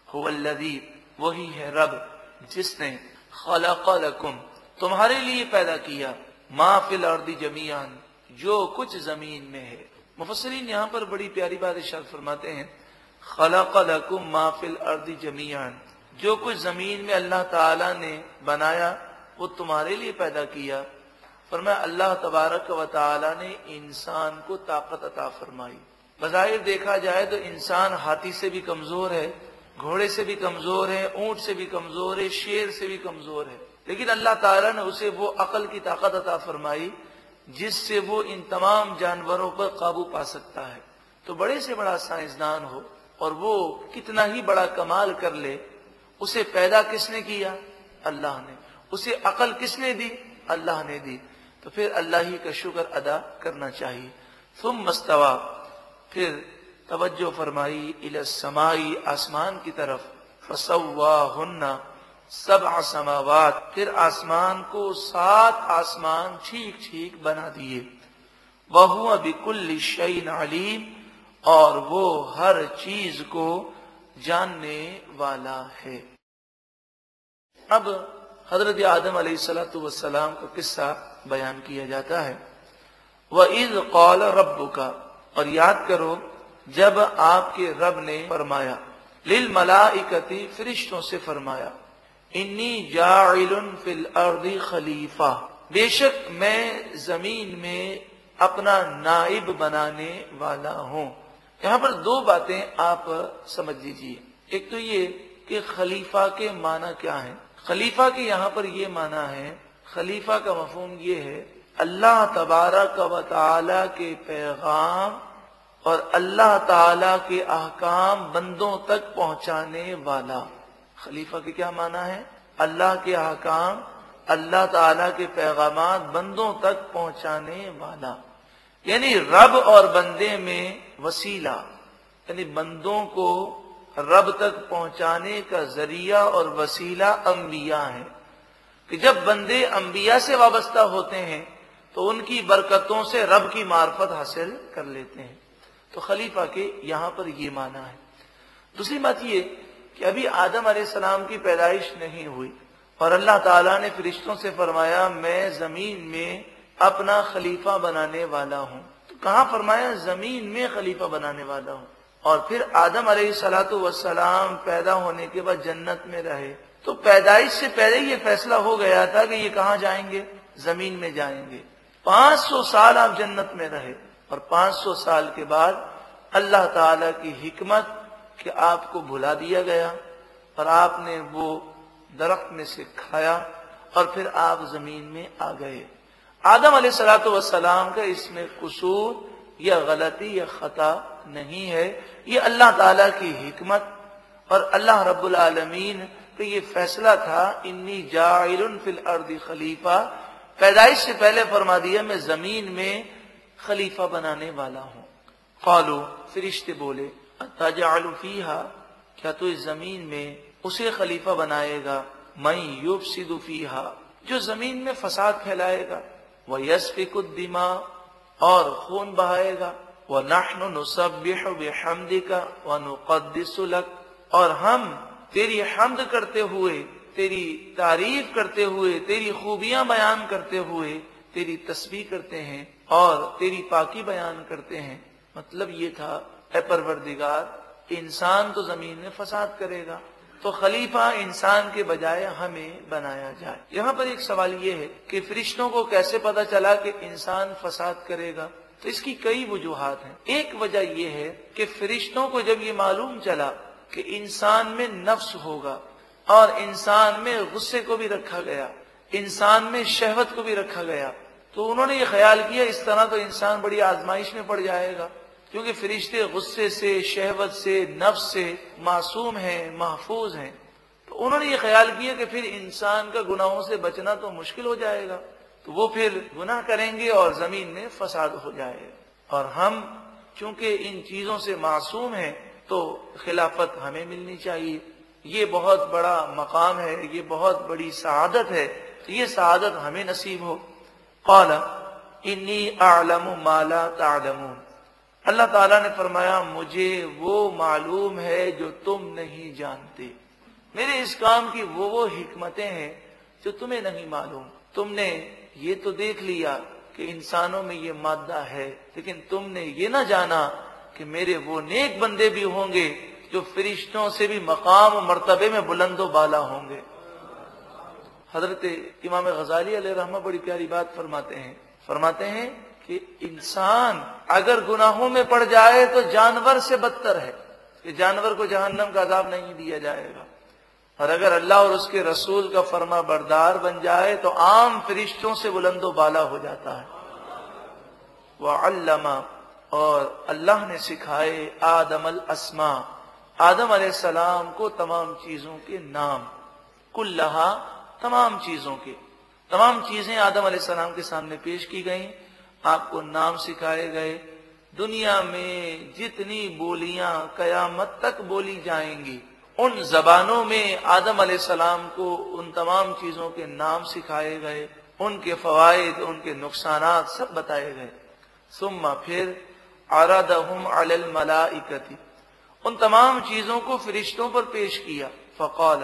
هو الذی، وہی ہے رب جس نے خلق لکم، تمہارے لیے پیدا کیا، ما فی الارض جمیعا، جو کچھ زمین میں ہے۔ مفسرین یہاں پر بڑی پیاری بات ارشاد فرماتے ہیں، خلق لکم ما فی الارض جمیعا، جو کچھ زمین میں اللہ تعالی نے بنایا وہ تمہارے لیے پیدا کیا۔ فرمایا اللہ تبارک و تعالی نے انسان کو طاقت عطا فرمائی۔ بظاہر دیکھا جائے تو انسان ہاتھی سے بھی کمزور ہے، گھوڑے سے بھی کمزور ہے، اونٹ سے بھی کمزور ہے، شیر سے بھی کمزور ہے، لیکن اللہ تعالیٰ نے اسے وہ عقل کی طاقت عطا فرمائی جس سے وہ ان تمام جانوروں پر قابو پا سکتا ہے۔ تو بڑے سے بڑا سائنسدان ہو اور وہ کتنا ہی بڑا کمال کر لے، اسے پیدا کس نے کیا؟ اللہ نے۔ اسے عقل کس نے دی؟ اللہ نے دی۔ تو پھر اللہ ہی کا شکر ادا کرنا چاہیے۔ ثم استوى، پھر توجہ فرمائی، الی السماء، آسمان کی طرف، فسواہن سبع سماوات، پھر آسمان کو 7 آسمان ٹھیک ٹھیک بنا دیے۔ وَهُوَ بِكُلِّ شَيْءٍ عَلِيمٌ، اور وہ ہر چیز کو جاننے والا ہے۔ اب حضرت آدم علیہ السلام کا قصہ بیان کیا جاتا ہے۔ وَإِذْ قَالَ رَبُّكَ، اور یاد کرو جب آپ کے رب نے فرمایا، لِلْمَلَائِكَةِ، فرشتوں سے فرمایا، انی جاعل فی الارض خلیفہ، بے شک میں زمین میں اپنا نائب بنانے والا ہوں۔ یہاں پر 2 باتیں آپ سمجھ لیجیے۔ ایک تو یہ کہ خلیفہ کے معنی کیا ہے۔ خلیفہ کے یہاں پر یہ معنی ہے، خلیفہ کا مفہوم یہ ہے اللہ تبارک و تعالی کے پیغام اور اللہ تعالی کے احکام بندوں تک پہنچانے والا۔ خلیفہ کے کیا معنی ہے؟ اللہ کے احکام، اللہ تعالی کے پیغامات بندوں تک پہنچانے والا، یعنی رب اور بندے میں وسیلہ، یعنی بندوں کو رب تک پہنچانے کا ذریعہ اور وسیلہ انبیاء ہیں، کہ جب بندے انبیاء سے وابستہ ہوتے ہیں تو ان کی برکتوں سے رب کی معرفت حاصل کر لیتے ہیں۔ تو خلیفہ کے یہاں پر یہ معنی ہے۔ دوسری بات یہ کہ ابھی آدم علیہ السلام کی پیدائش نہیں ہوئی اور اللہ تعالیٰ نے فرشتوں سے فرمایا میں زمین میں اپنا خلیفہ بنانے والا ہوں۔ تو کہاں فرمایا؟ زمین میں خلیفہ بنانے والا ہوں۔ اور پھر آدم علیہ السلام پیدا ہونے کے بعد جنت میں رہے، تو پیدائش سے پہلے یہ فیصلہ ہو گیا تھا کہ یہ کہاں جائیں گے؟ زمین میں جائیں گے۔ 500 سال آپ جنت میں رہے، اور 500 سال کے بعد اللہ تعالی کی حکمت کہ آپ کو بھلا دیا گیا اور آپ نے وہ درخت میں سے کھایا اور پھر آپ زمین میں آ گئے۔ آدم علیہ السلام کا اس میں قصور یا غلطی یا خطا نہیں ہے، یہ اللہ تعالی کی حکمت اور اللہ رب العالمین کا یہ فیصلہ تھا، انی جاعل فی الارض خلیفہ، پیدائش سے پہلے فرما دیا میں زمین میں خلیفہ بنانے والا ہوں۔ قالوا، فرشتے بولے، اتجعل فیہا، کیا تو اس زمین میں اسے خلیفہ بنائے گا، من یفسد فیہا، جو زمین میں فساد پھیلائے گا، ویسفک الدماء، اور خون بہائے گا، ونحن نسبح بحمدک ونقدس لک، اور ہم تیری حمد کرتے ہوئے، تیری تعریف کرتے ہوئے، تیری خوبیاں بیان کرتے ہوئے تیری تسبیح کرتے ہیں اور تیری پاکی بیان کرتے ہیں۔ مطلب یہ تھا، اے پروردگار، انسان تو زمین میں فساد کرے گا تو خلیفہ انسان کے بجائے ہمیں بنایا جائے۔ یہاں پر ایک سوال یہ ہے کہ فرشتوں کو کیسے پتا چلا کہ انسان فساد کرے گا؟ تو اس کی کئی وجوہات ہیں۔ ایک وجہ یہ ہے کہ فرشتوں کو جب یہ معلوم چلا کہ انسان میں نفس ہوگا اور انسان میں غصے کو بھی رکھا گیا، انسان میں شہوت کو بھی رکھا گیا، تو انہوں نے یہ خیال کیا اس طرح تو انسان بڑی آزمائش میں پڑ جائے گا، کیونکہ فرشتے غصے سے، شہوت سے، نفس سے معصوم ہیں، محفوظ ہیں۔ تو انہوں نے یہ خیال کیا کہ پھر انسان کا گناہوں سے بچنا تو مشکل ہو جائے گا، تو وہ پھر گناہ کریں گے اور زمین میں فساد ہو جائے گا، اور ہم چونکہ ان چیزوں سے معصوم ہیں تو خلافت ہمیں ملنی چاہیے۔ یہ بہت بڑا مقام ہے، یہ بہت بڑی سعادت ہے، تو یہ سعادت ہمیں نصیب ہو۔ قال انی اعلم ما لا تعلمون، اللہ تعالیٰ نے فرمایا مجھے وہ معلوم ہے جو تم نہیں جانتے، میرے اس کام کی وہ حکمتیں ہیں جو تمہیں نہیں معلوم۔ تم نے یہ تو دیکھ لیا کہ انسانوں میں یہ مادہ ہے، لیکن تم نے یہ نہ جانا کہ میرے وہ نیک بندے بھی ہوں گے جو فرشتوں سے بھی مقام و مرتبے میں بلند و بالا ہوں گے۔ حضرت امام غزالی علیہ رحمہ بڑی پیاری بات فرماتے ہیں کہ انسان اگر گناہوں میں پڑ جائے تو جانور سے بدتر ہے، کہ جانور کو جہنم کا عذاب نہیں دیا جائے گا، اور اگر اللہ اور اس کے رسول کا فرما بردار بن جائے تو عام فرشتوں سے بلند و بالا ہو جاتا ہے۔ وَعَلَّمَ، اور اللہ نے سکھائے آدم الاسماء، آدم علیہ السلام کو تمام چیزوں کے نام، کلہا، تمام چیزیں آدم علیہ السلام کے سامنے پیش کی گئیں، آپ کو نام سکھائے گئے۔ دنیا میں جتنی بولیاں قیامت تک بولی جائیں گی ان زبانوں میں آدم علیہ السلام کو ان تمام چیزوں کے نام سکھائے گئے، ان کے فوائد، ان کے نقصانات سب بتائے گئے۔ ثم، پھر عرضهم علی الملائکۃ، ان تمام چیزوں کو فرشتوں پر پیش کیا۔ فقال،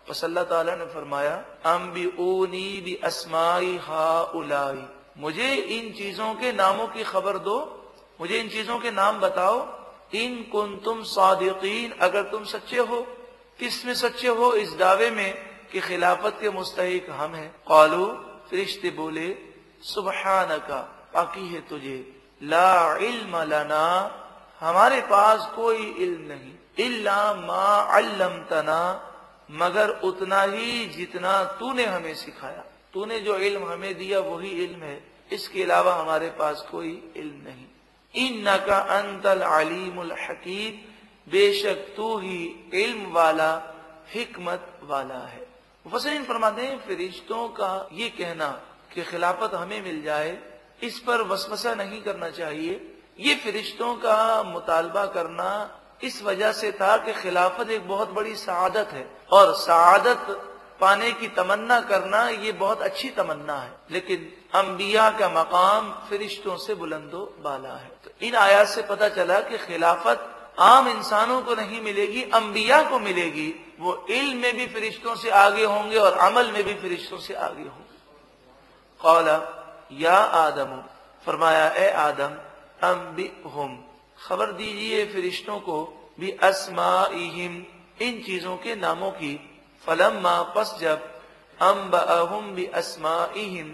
پس اللہ تعالیٰ نے فرمایا انبئونی باسماء ہؤلاء، مجھے ان چیزوں کے ناموں کی خبر دو، مجھے ان چیزوں کے نام بتاؤ، ان کنتم صادقین، اگر تم سچے ہو۔ کس میں سچے ہو؟ اس دعوے میں کہ خلافت کے مستحق ہم ہیں۔ قالوا، فرشتے بولے سبحانک، پاکی ہے تجھے، لا علم لنا، ہمارے پاس کوئی علم نہیں، الا ما علمتنا، مگر اتنا ہی جتنا تو نے ہمیں سکھایا، تو نے جو علم ہمیں دیا وہی علم ہے، اس کے علاوہ ہمارے پاس کوئی علم نہیں۔ انک انت العلیم الحکیم، بے شک تو ہی علم والا، حکمت والا ہے۔ مفسرین فرماتے ہیں فرشتوں کا یہ کہنا کہ خلافت ہمیں مل جائے، اس پر وسوسہ نہیں کرنا چاہیے۔ یہ فرشتوں کا مطالبہ کرنا اس وجہ سے تھا کہ خلافت ایک بہت بڑی سعادت ہے، اور سعادت پانے کی تمنا کرنا یہ بہت اچھی تمنا ہے، لیکن انبیاء کا مقام فرشتوں سے بلند و بالا ہے۔ تو ان آیات سے پتہ چلا کہ خلافت عام انسانوں کو نہیں ملے گی، انبیاء کو ملے گی، وہ علم میں بھی فرشتوں سے آگے ہوں گے اور عمل میں بھی فرشتوں سے آگے ہوں گے۔ قال یا آدم، فرمایا اے آدم، انبئہم، خبر دیجئے فرشتوں کو، باسمائہم، ان چیزوں کے ناموں کی۔ فلما، پس جب، انبأہم باسمائہم،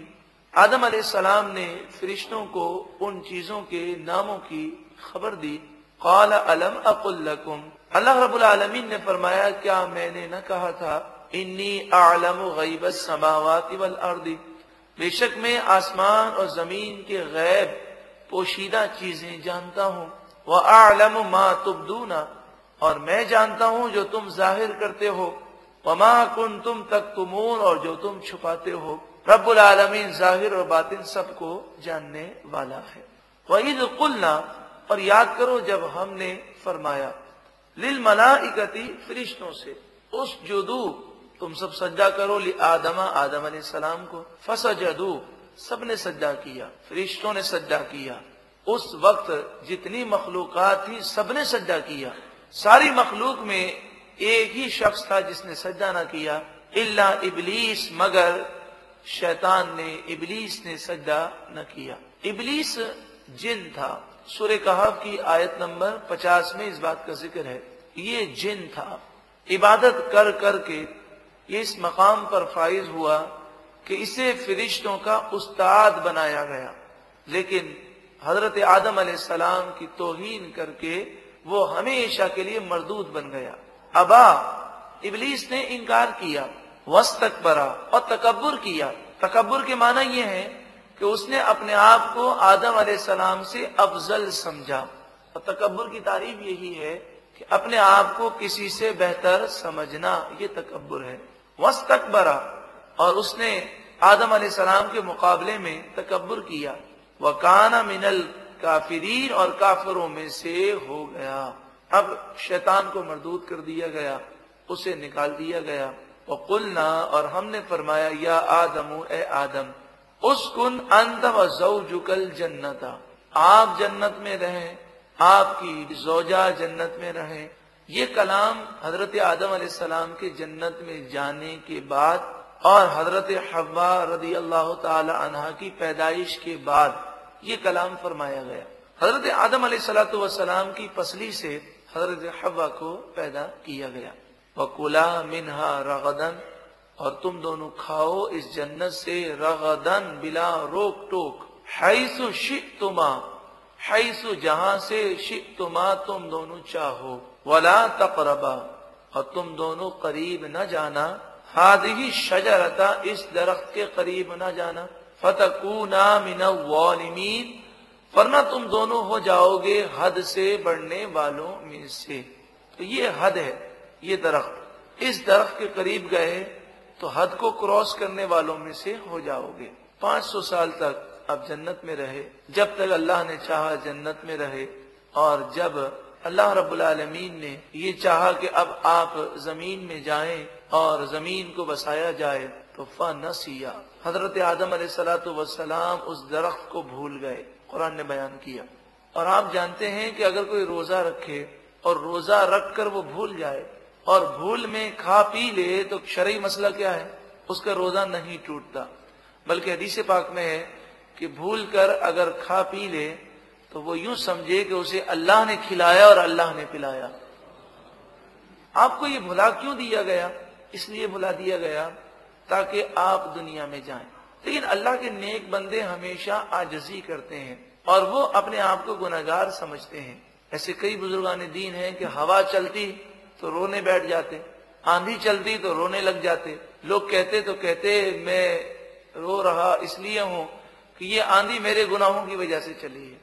آدم علیہ السلام نے فرشتوں کو ان چیزوں کے ناموں کی خبر دی۔ قال الم اقل لکم، اللہ رب العالمین نے فرمایا کیا میں نے نہ کہا تھا، انی اعلم غیب السماوات والارض، بے شک میں آسمان اور زمین کے غیب پوشیدہ چیزیں جانتا ہوں، وَأَعْلَمُ مَا تُبْدُونَ، اور میں جانتا ہوں جو تم ظاہر کرتے ہو، وَمَا كُنْتُمْ تَكْتُمُونَ، اور جو تم چھپاتے ہو۔ رب العالمین ظاہر اور باطن سب کو جاننے والا ہے۔ وَإِذْ قُلْنَا، اور یاد کرو جب ہم نے فرمایا، لِلْمَلَائِكَةِ، فرشتوں سے، اسجدوا، تم سب سجدہ کرو، لآدم، آدم علیہ السلام کو، فسجدوا، سب نے سجدہ کیا، فرشتوں نے سجدہ کیا۔ اس وقت جتنی مخلوقات تھی سب نے سجدہ کیا، ساری مخلوق میں ایک ہی شخص تھا جس نے سجدہ نہ کیا، الا ابلیس، مگر شیطان نے، ابلیس نے سجدہ نہ کیا۔ ابلیس جن تھا، سورہ کہف کی آیت نمبر 50 میں اس بات کا ذکر ہے۔ یہ جن تھا، عبادت کر کر کے یہ اس مقام پر فائز ہوا کہ اسے فرشتوں کا استاد بنایا گیا، لیکن حضرت آدم علیہ السلام کی توہین کر کے وہ ہمیشہ کے لیے مردود بن گیا۔ ابا، ابلیس نے انکار کیا، واستکبر، اور تکبر کیا۔ تکبر کے معنی یہ ہے کہ اس نے اپنے آپ کو آدم علیہ السلام سے افضل سمجھا، اور تکبر کی تعریف یہی ہے کہ اپنے آپ کو کسی سے بہتر سمجھنا، یہ تکبر ہے۔ واستکبر، اور اس نے آدم علیہ السلام کے مقابلے میں تکبر کیا۔ وَكَانَ مِنَ الْكَافِرِينَ، اور کافروں میں سے ہو گیا۔ اب شیطان کو مردود کر دیا گیا، اسے نکال دیا گیا۔ وَقُلْنَا، اور ہم نے فرمایا، یا آدم، اے آدم، اسکن انت وزوجک الجنت، آپ جنت میں رہیں، آپ کی زوجہ جنت میں رہیں۔ یہ کلام حضرت آدم علیہ السلام کے جنت میں جانے کے بعد اور حضرت حوا رضی اللہ تعالی عنہا کی پیدائش کے بعد یہ کلام فرمایا گیا۔ حضرت آدم علیہ السلام کی پسلی سے حضرت حوا کو پیدا کیا گیا۔ وَكُلَا مِنْهَا رَغَدًا، اور تم دونوں کھاؤ اس جنت سے رغدن بلا روک ٹوک، حیث شئتما، حیث جہاں سے شئتما تم دونوں چاہو، ولا تقربا، اور تم دونوں قریب نہ جانا، ہذہ شجرۃ، اس درخت کے قریب نہ جانا، فتکونا من الظالمین، ورنہ تم دونوں ہو جاؤ گے حد سے بڑھنے والوں میں سے۔ تو یہ حد ہے، یہ درخت، اس درخت کے قریب گئے تو حد کو کراس کرنے والوں میں سے ہو جاؤ گے۔ 500 سال تک اب جنت میں رہے، جب تک اللہ نے چاہا جنت میں رہے، اور جب اللہ رب العالمین نے یہ چاہا کہ اب آپ زمین میں جائیں اور زمین کو بسایا جائے تو فنسیا، حضرت آدم علیہ السلام اس درخت کو بھول گئے، قرآن نے بیان کیا۔ اور آپ جانتے ہیں کہ اگر کوئی روزہ رکھے اور روزہ رکھ کر وہ بھول جائے اور بھول میں کھا پی لے تو شرعی مسئلہ کیا ہے؟ اس کا روزہ نہیں ٹوٹتا، بلکہ حدیث پاک میں ہے کہ بھول کر اگر کھا پی لے تو وہ یوں سمجھے کہ اسے اللہ نے کھلایا اور اللہ نے پلایا۔ آپ کو یہ بھلا کیوں دیا گیا؟ اس لیے بھلا دیا گیا تاکہ آپ دنیا میں جائیں۔ لیکن اللہ کے نیک بندے ہمیشہ عاجزی کرتے ہیں اور وہ اپنے آپ کو گناہگار سمجھتے ہیں۔ ایسے کئی بزرگان دین ہیں کہ ہوا چلتی تو رونے بیٹھ جاتے، آندھی چلتی تو رونے لگ جاتے۔ لوگ کہتے تو کہتے میں رو رہا اس لیے ہوں کہ یہ آندھی میرے گناہوں کی وجہ سے چلی ہے،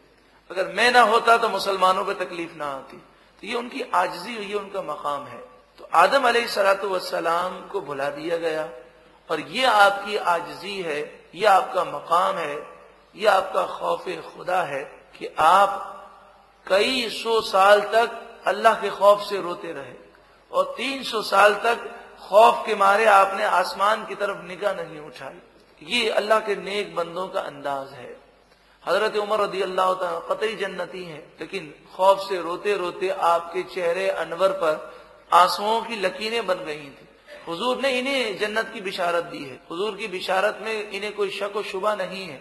اگر میں نہ ہوتا تو مسلمانوں پہ تکلیف نہ آتی۔ تو یہ ان کی عاجزی ہوئی، ان کا مقام ہے۔ تو آدم علیہ السلام کو بھلا دیا گیا، اور یہ آپ کی عاجزی ہے، یہ آپ کا مقام ہے، یہ آپ کا خوف خدا ہے کہ آپ کئی سو سال تک اللہ کے خوف سے روتے رہے، اور 300 سال تک خوف کے مارے آپ نے آسمان کی طرف نگاہ نہیں اٹھائی۔ یہ اللہ کے نیک بندوں کا انداز ہے۔ حضرت عمر رضی اللہ تعالیٰ قطعی جنتی ہیں، لیکن خوف سے روتے روتے آپ کے چہرے انور پر آنسوؤں کی لکیریں بن گئی تھیں۔ حضور نے انہیں جنت کی بشارت دی ہے، حضور کی بشارت میں انہیں کوئی شک و شبہ نہیں ہے،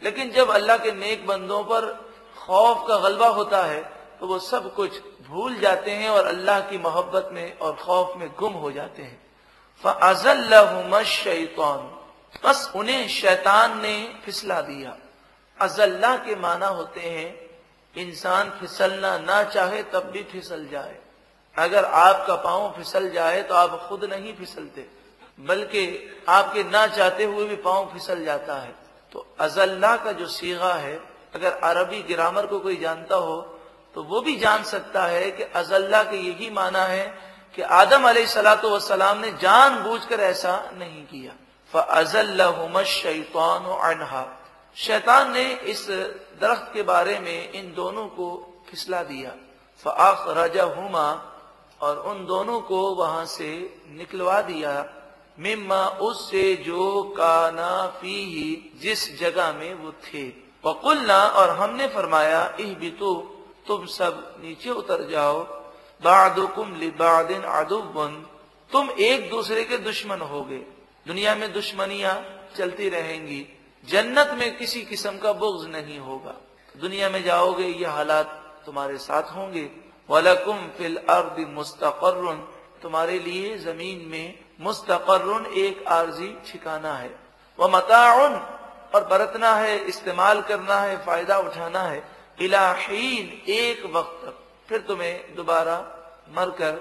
لیکن جب اللہ کے نیک بندوں پر خوف کا غلبہ ہوتا ہے تو وہ سب کچھ بھول جاتے ہیں اور اللہ کی محبت میں اور خوف میں گم ہو جاتے ہیں۔ فَأَزَلَّهُمَا الشَّيْطَانُ، بس انہیں شیطان نے پھسلا دیا۔ ازلہ کے معنی ہوتے ہیں انسان پھسلنا نہ چاہے تب بھی پھسل جائے۔ اگر آپ کا پاؤں پھسل جائے تو آپ خود نہیں پھسلتے، بلکہ آپ کے نہ چاہتے ہوئے بھی پاؤں پھسل جاتا ہے۔ تو ازلہ کا جو صیغہ ہے، اگر عربی گرامر کو کوئی جانتا ہو تو وہ بھی جان سکتا ہے کہ ازلہ کے یہی معنی ہے کہ آدم علیہ السلام نے جان بوجھ کر ایسا نہیں کیا۔ فَأَزَلَّهُمَا الشَّيْطَانُ عَنْهَا، شیطان نے اس درخت کے بارے میں ان دونوں کو پھسلا دیا۔ فَأَخْرَجَهُمَا، اور ان دونوں کو وہاں سے نکلوا دیا، مما، اس سے جو کانا فیہ، جس جگہ میں وہ تھے۔ وَقُلْنَا، اور ہم نے فرمایا، اِہْبِطُوا، تم سب نیچے اتر جاؤ، بَعْضُكُمْ لِبَعْضٍ عَدُوٌّ، تم ایک دوسرے کے دشمن ہوگے۔ دنیا میں دشمنیاں چلتی رہیں گی، جنت میں کسی قسم کا بغض نہیں ہوگا۔ دنیا میں جاؤ گے یہ حالات تمہارے ساتھ ہوں گے۔ وَلَكُمْ فِي الْأَرْضِ مُسْتَقَرٌّ، تمہارے لیے زمین میں مستقر، ایک عارضی ٹھکانہ ہے۔ وَمَتَاعٌ، اور برتنا ہے، استعمال کرنا ہے، فائدہ اٹھانا ہے، إِلَى حِينٍ، ایک وقت تک، پھر تمہیں دوبارہ مر کر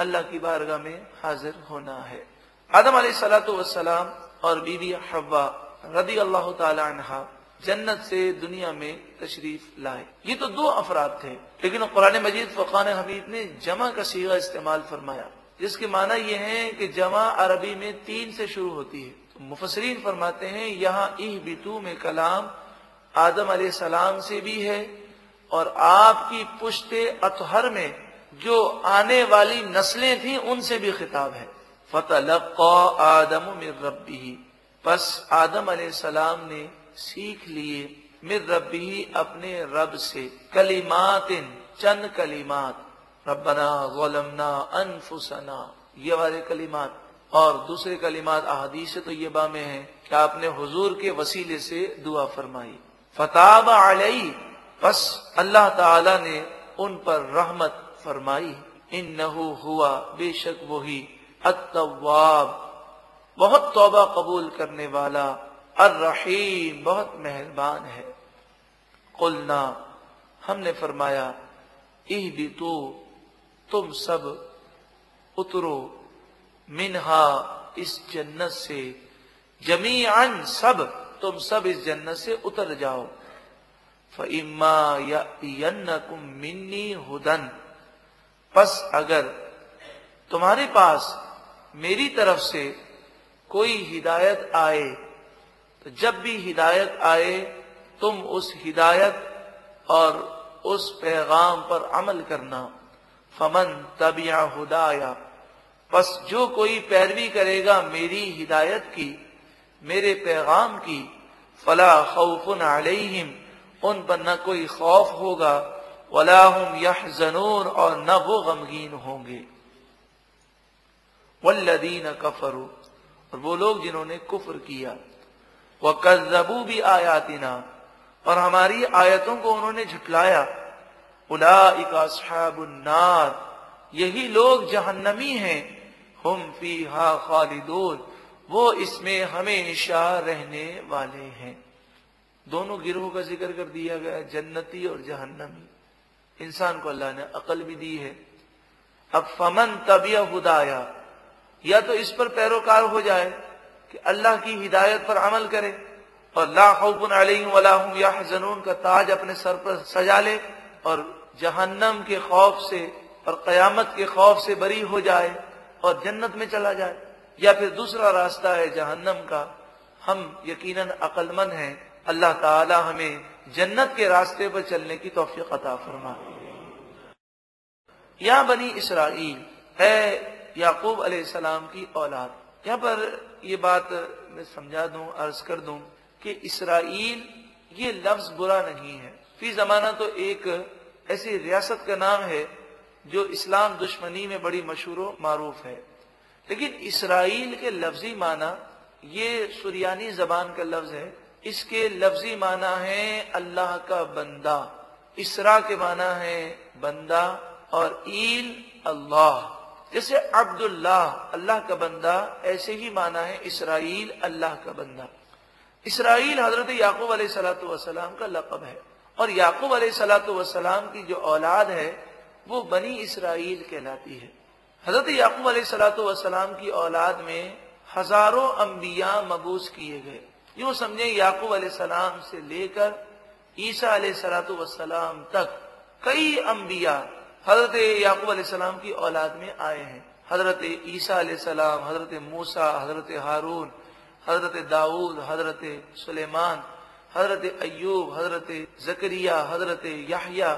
اللہ کی بارگاہ میں حاضر ہونا ہے۔ آدم علیہ السلام اور بی بی حوا رضی اللہ تعالی عنہا جنت سے دنیا میں تشریف لائے۔ یہ تو دو افراد تھے، لیکن قرآن مجید فرقان حمید نے جمع کا صیغہ استعمال فرمایا، جس کے معنی یہ ہے کہ جمع عربی میں 3 سے شروع ہوتی ہے۔ تو مفسرین فرماتے ہیں یہاں اہبطوا میں کلام آدم علیہ السلام سے بھی ہے اور آپ کی پشت اطہر میں جو آنے والی نسلیں تھیں ان سے بھی خطاب ہے۔ فَتَلَقَّى آدَمُ مِن رَبِّهِ، پس آدم علیہ السلام نے سیکھ لیے، من ربہ، اپنے رب سے، کلمات، چند کلمات، ربنا ظلمنا انفسنا، یہ والے کلمات، اور دوسرے کلمات احادیث طیبہ میں ہیں کہ آپ نے حضور کے وسیلے سے دعا فرمائی، فتاب علی، بس اللہ تعالی نے ان پر رحمت فرمائی، انہ ہوا، بے شک وہی، التواب، بہت توبہ قبول کرنے والا، الرحیم، بہت مہربان ہے۔ قلنا، ہم نے فرمایا، اہبطوا، تم سب اترو، منہا، اس جنت سے، جمیعاً، سب، تم سب اس جنت سے اتر جاؤ، فَإِمَّا يَأْتِيَنَّكُم مِّنِّي هُدًى، پس اگر تمہارے پاس میری طرف سے کوئی ہدایت آئے، تو جب بھی ہدایت آئے تم اس ہدایت اور اس پیغام پر عمل کرنا، فمن تبع ہدایا، پس جو کوئی پیروی کرے گا میری ہدایت کی، میرے پیغام کی، فلا خوف علیہم، ان پر نہ کوئی خوف ہوگا، ولا هم یحزنون، اور نہ وہ غمگین ہوں گے۔ والذین کفروا، اور وہ لوگ جنہوں نے کفر کیا، وکذبوا بآیاتنا، اور ہماری آیتوں کو انہوں نے جھٹلایا، اولئک اصحاب النار، یہی لوگ جہنمی ہیں، ہم فیہا خالدون، وہ اس میں ہمیشہ رہنے والے ہیں۔ دونوں گروہوں کا ذکر کر دیا گیا، جنتی اور جہنمی۔ انسان کو اللہ نے عقل بھی دی ہے۔ اب فمن تبع ہدایا، یا تو اس پر پیروکار ہو جائے کہ اللہ کی ہدایت پر عمل کرے اور لا خوف علیہم ولا هم یحزنون کا تاج اپنے سر پر سجا لے اور جہنم کے خوف سے اور قیامت کے خوف سے بری ہو جائے اور جنت میں چلا جائے، یا پھر دوسرا راستہ ہے جہنم کا۔ ہم یقیناً عقل مند ہیں، اللہ تعالی ہمیں جنت کے راستے پر چلنے کی توفیق عطا فرمائے۔ یا بنی اسرائیل، اے یعقوب علیہ السلام کی اولاد، یہاں پر یہ بات میں سمجھا دوں، عرض کر دوں کہ اسرائیل یہ لفظ برا نہیں ہے۔ فی زمانہ تو ایک ایسی ریاست کا نام ہے جو اسلام دشمنی میں بڑی مشہور و معروف ہے، لیکن اسرائیل کے لفظی معنی، یہ سریانی زبان کا لفظ ہے، اس کے لفظی معنی ہے اللہ کا بندہ۔ اسرا کے معنی ہے بندہ، اور ایل اللہ، جیسے عبداللہ اللہ کا بندہ، ایسے ہی معنی ہے اسرائیل اللہ کا بندہ۔ اسرائیل حضرت یعقوب علیہ السلام کا لقب ہے، اور یعقوب علیہ السلام کی جو اولاد ہے وہ بنی اسرائیل کہلاتی ہے۔ حضرت یعقوب علیہ السلام کی اولاد میں ہزاروں انبیاء مبعوث کیے گئے۔ یوں سمجھیں یعقوب علیہ السلام سے لے کر عیسیٰ علیہ السلام تک کئی انبیاء حضرت یعقوب علیہ السلام کی اولاد میں آئے ہیں۔ حضرت عیسیٰ علیہ السلام، حضرت موسیٰ، حضرت ہارون، حضرت داؤد، حضرت سلیمان، حضرت ایوب، حضرت زکریا، حضرت یحییٰ،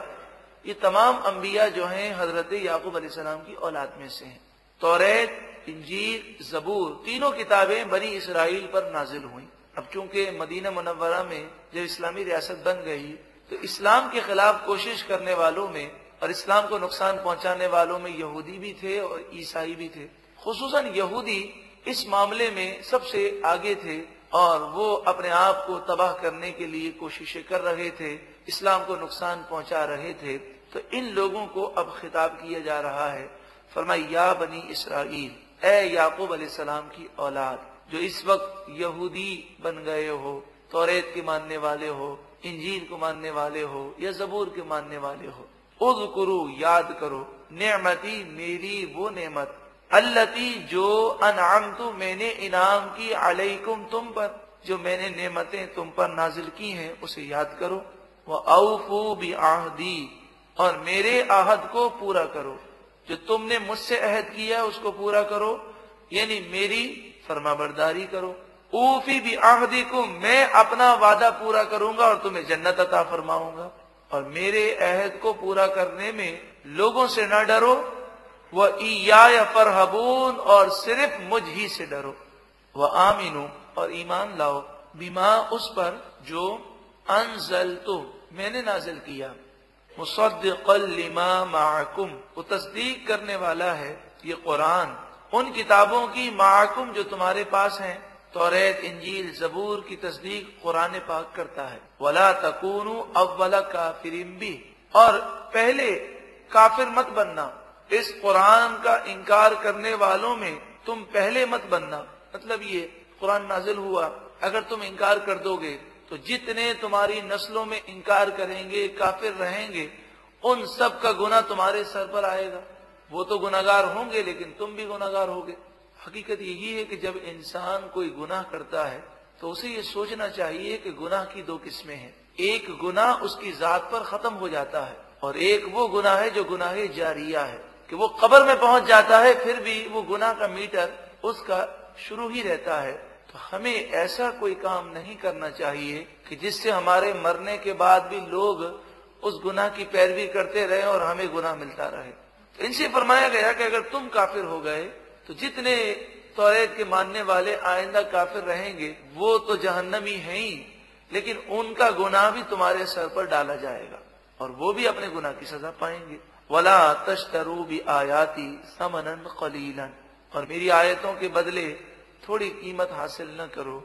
یہ تمام انبیاء جو ہیں حضرت یعقوب علیہ السلام کی اولاد میں سے ہیں۔ توریت، انجیل، زبور، تینوں کتابیں بنی اسرائیل پر نازل ہوئیں۔ اب چونکہ مدینہ منورہ میں جب اسلامی ریاست بن گئی تو اسلام کے خلاف کوشش کرنے والوں میں اور اسلام کو نقصان پہنچانے والوں میں یہودی بھی تھے اور عیسائی بھی تھے۔ خصوصاً یہودی اس معاملے میں سب سے آگے تھے اور وہ اپنے آپ کو تباہ کرنے کے لیے کوششیں کر رہے تھے، اسلام کو نقصان پہنچا رہے تھے۔ تو ان لوگوں کو اب خطاب کیا جا رہا ہے، فرمایا یا بنی اسرائیل، اے یعقوب علیہ السلام کی اولاد جو اس وقت یہودی بن گئے ہو، توریت کے ماننے والے ہو، انجیل کو ماننے والے ہو یا زبور کے ماننے والے ہو، اذکروا، یاد کرو، نعمتی، میری وہ نعمت، التی، جو انعمت، میں نے انعام کی، علیکم، تم پر، جو میں نے نعمتیں تم پر نازل کی ہیں اسے یاد کرو، وَأَوْفُوا بِعَهْدِي، اور میرے عہد کو پورا کرو، جو تم نے مجھ سے عہد کیا اس کو پورا کرو، یعنی میری فرما برداری کرو۔ اوفی بعہدکم، میں اپنا وعدہ پورا کروں گا اور تمہیں جنت عطا فرماؤں گا، اور میرے عہد کو پورا کرنے میں لوگوں سے نہ ڈرو، وَإِيَّايَ فَارْهَبُونَ، اور صرف مجھ ہی سے ڈرو، وَآمِنُوا، اور ایمان لاؤ، بما، اس پر، جو انزلت، میں نے نازل کیا، مصدقا لما معکم، وہ تصدیق کرنے والا ہے یہ قرآن ان کتابوں کی معکم جو تمہارے پاس ہیں، توریت، انجیل، زبور کی تصدیق قرآن پاک کرتا ہے۔ ولا تکونوا اول کافر بہ، اور پہلے کافر مت بننا، اس قرآن کا انکار کرنے والوں میں تم پہلے مت بننا۔ مطلب یہ قرآن نازل ہوا، اگر تم انکار کر دو گے تو جتنے تمہاری نسلوں میں انکار کریں گے، کافر رہیں گے، ان سب کا گناہ تمہارے سر پر آئے گا۔ وہ تو گناہگار ہوں گے لیکن تم بھی گناہگار ہوگے۔ حقیقت یہی ہے کہ جب انسان کوئی گناہ کرتا ہے تو اسے یہ سوچنا چاہیے کہ گناہ کی دو قسمیں ہیں، ایک گناہ اس کی ذات پر ختم ہو جاتا ہے، اور ایک وہ گناہ ہے جو گناہ جاریہ ہے، کہ وہ قبر میں پہنچ جاتا ہے پھر بھی وہ گناہ کا میٹر اس کا شروع ہی رہتا ہے۔ تو ہمیں ایسا کوئی کام نہیں کرنا چاہیے کہ جس سے ہمارے مرنے کے بعد بھی لوگ اس گناہ کی پیروی کرتے رہے اور ہمیں گناہ ملتا رہے۔ تو ان سے فرمایا گیا کہ اگر تم کافر ہو گئے تو جتنے توریت کے ماننے والے آئندہ کافر رہیں گے وہ تو جہنمی ہیں ہی، لیکن ان کا گناہ بھی تمہارے سر پر ڈالا جائے گا اور وہ بھی اپنے گناہ کی سزا پائیں گے۔ وَلَا تَشْتَرُوا بِآيَاتِي ثَمَنًا قَلِيلًا، اور میری آیتوں کے بدلے تھوڑی قیمت حاصل نہ کرو۔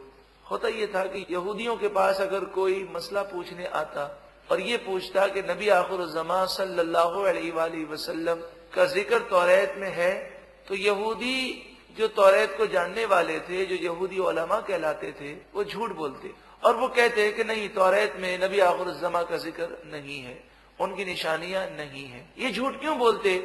ہوتا یہ تھا کہ یہودیوں کے پاس اگر کوئی مسئلہ پوچھنے آتا اور یہ پوچھتا کہ نبی آخر الزمان صلی اللہ علیہ وآلہ وسلم کا ذکر توریت میں ہے، تو یہودی جو توریت کو جاننے والے تھے، جو یہودی علماء کہلاتے تھے، وہ جھوٹ بولتے اور وہ کہتے کہ نہیں، توریت میں نبی آخر الزمان کا ذکر نہیں ہے، ان کی نشانیاں نہیں ہیں۔ یہ جھوٹ کیوں بولتے؟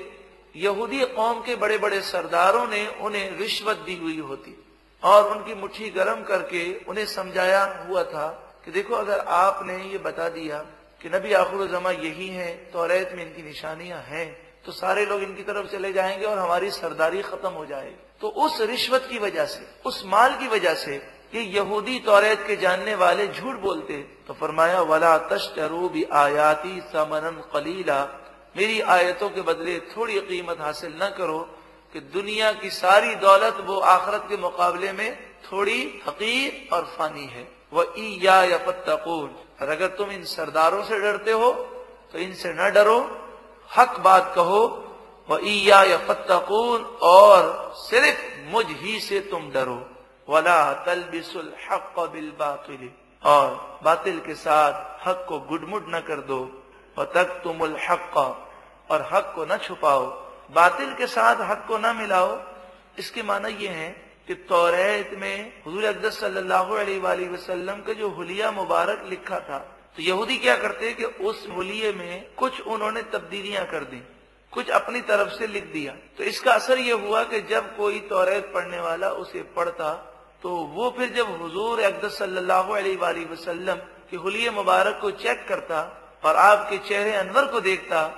یہودی قوم کے بڑے بڑے سرداروں نے انہیں رشوت دی ہوئی ہوتی اور ان کی مٹھی گرم کر کے انہیں سمجھایا ہوا تھا کہ دیکھو اگر آپ نے یہ بتا دیا کہ نبی آخر الزمان یہی ہیں، توریت میں ان کی نشانیاں ہیں، تو سارے لوگ ان کی طرف چلے جائیں گے اور ہماری سرداری ختم ہو جائے گی۔ تو اس رشوت کی وجہ سے، اس مال کی وجہ سے یہ یہودی توریت کے جاننے والے جھوٹ بولتے۔ تو فرمایا وَلَا تَشْتَرُوا بِآيَاتِي ثَمَنًا قَلِيلًا، میری آیتوں کے بدلے تھوڑی قیمت حاصل نہ کرو کہ دنیا کی ساری دولت وہ آخرت کے مقابلے میں تھوڑی حقیر اور فانی ہے۔ وَإِيَّايَ فَاتَّقُونِ، اور اگر تم ان سرداروں سے ڈرتے ہو تو ان سے نہ ڈرو، حق بات کہو۔ وَإِيَّايَ فَاتَّقُونِ، اور صرف مجھ ہی سے تم ڈرو۔ وَلَا تَلْبِسُوا الْحَقَّ بِالْبَاطِلِ، اور باطل کے ساتھ حق کو گڈمڈ نہ کر دو۔ وَتَكْتُمُوا الْحَقَّ، اور حق کو نہ چھپاؤ، باطل کے ساتھ حق کو نہ ملاؤ۔ اس کے معنی یہ ہے کہ توریت میں حضور اقدس صلی اللہ علیہ وآلہ وسلم کا جو حلیہ مبارک لکھا تھا، تو یہودی کیا کرتے کہ اس حلیے میں کچھ انہوں نے تبدیلیاں کر دی، کچھ اپنی طرف سے لکھ دیا۔ تو اس کا اثر یہ ہوا کہ جب کوئی توریت پڑھنے والا اسے پڑھتا تو وہ پھر جب حضور اقدس صلی اللہ علیہ وآلہ وسلم کے حلیہ مبارک کو چیک کرتا اور آپ کے چہرے انور کو دیکھتا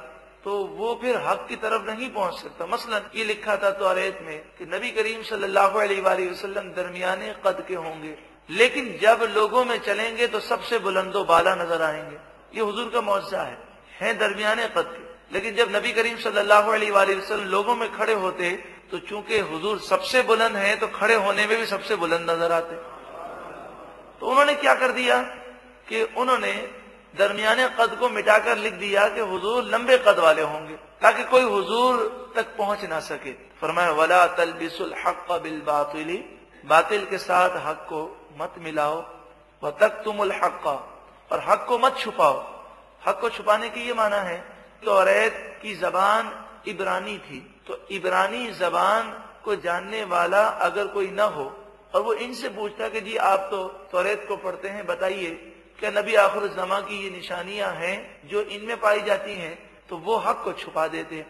تو وہ پھر حق کی طرف نہیں پہنچ سکتا۔ مثلا یہ لکھا تھا توریت میں کہ نبی کریم صلی اللہ علیہ وآلہ وسلم درمیانے قد کے ہوں گے، لیکن جب لوگوں میں چلیں گے تو سب سے بلند و بالا نظر آئیں گے۔ یہ حضور کا معجزہ ہے، ہیں درمیانے قد کے، لیکن جب نبی کریم صلی اللہ علیہ وآلہ وسلم لوگوں میں کھڑے ہوتے تو چونکہ حضور سب سے بلند ہیں تو کھڑے ہونے میں بھی سب سے بلند نظر آتے۔ تو انہوں نے کیا کر دیا کہ انہوں نے درمیانے قد کو مٹا کر لکھ دیا کہ حضور لمبے قد والے ہوں گے تاکہ کوئی حضور تک پہنچ نہ سکے۔ فرمایا وَلَا تَلْبِسُوا الْحَقَّ بِالْبَاطِلِ، باطل کے ساتھ حق کو مت ملاؤ۔ وَتَكْتُمُوا الْحَقَّ، اور حق کو مت چھپاؤ۔ حق کو چھپانے کی یہ معنی ہے، توریت کی زبان عبرانی تھی، تو عبرانی زبان کو جاننے والا اگر کوئی نہ ہو اور وہ ان سے پوچھتا کہ جی آپ تو توریت کو پڑھتے ہیں، بتائیے کہ نبی آخر الزمان کی یہ نشانیاں ہیں جو ان میں پائی جاتی ہیں، تو وہ حق کو چھپا دیتے۔